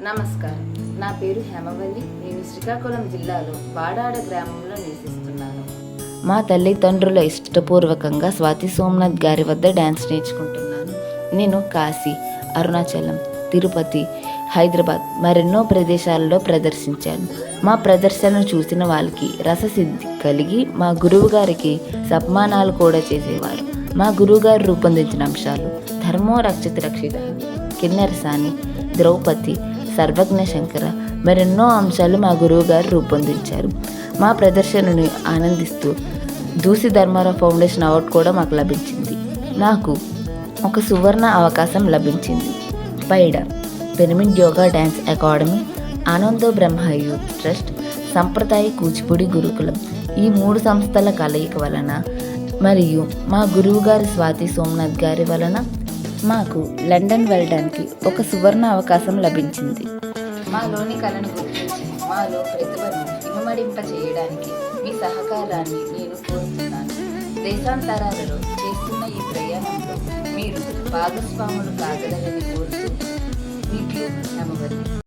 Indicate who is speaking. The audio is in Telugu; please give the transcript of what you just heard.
Speaker 1: నమస్కారం. నా పేరు హేమవల్లి. నేను శ్రీకాకుళం జిల్లాలో బాడాడ గ్రామంలో నివసిస్తున్నాను. మా తల్లిదండ్రుల ఇష్టపూర్వకంగా స్వాతి సోమనాథ్ గారి వద్ద డ్యాన్స్ నేర్చుకుంటున్నాను. నేను కాశీ, అరుణాచలం, తిరుపతి, హైదరాబాద్ మరెన్నో ప్రదేశాలలో ప్రదర్శించాను. మా ప్రదర్శనను చూసిన వాళ్ళకి రససిద్ధి కలిగి మా గురువు గారికి సన్మానాలు కూడా చేసేవారు. మా గురువుగారు రూపొందించిన అంశాలు ధర్మో రక్షిత రక్షిత, కిన్నెరసాని, ద్రౌపది, సర్వజ్ఞ శంకర మరెన్నో అంశాలు మా గురువుగారు రూపొందించారు. మా ప్రదర్శనను ఆనందిస్తూ దూసి ధర్మారావు ఫౌండేషన్ అవార్డు కూడా మాకు లభించింది. నాకు ఒక సువర్ణ అవకాశం లభించింది. పైడ pyramid yoga dance academy, Anando బ్రహ్మ యూత్ ట్రస్ట్, సంప్రదాయ కూచిపూడి గురుకులం ఈ 3 సంస్థల కలయిక వలన మరియు మా గురువుగారి స్వాతి సోమనాథ్ గారి వలన మాకు లండన్ వెళ్ళడానికి ఒక సువర్ణ అవకాశం లభించింది. మాలోని కళను గుర్తించి మాలో ప్రతిభను ఇనుమడింప చేయడానికి మీ సహకారాన్ని నేను కోరుతున్నాను. దేశాంతరాలలో చేస్తున్న ఈ ప్రయాణంలో మీరు భాగస్వాములు కాగలరని కోరుతూ మీకు నమ్మవద్దు.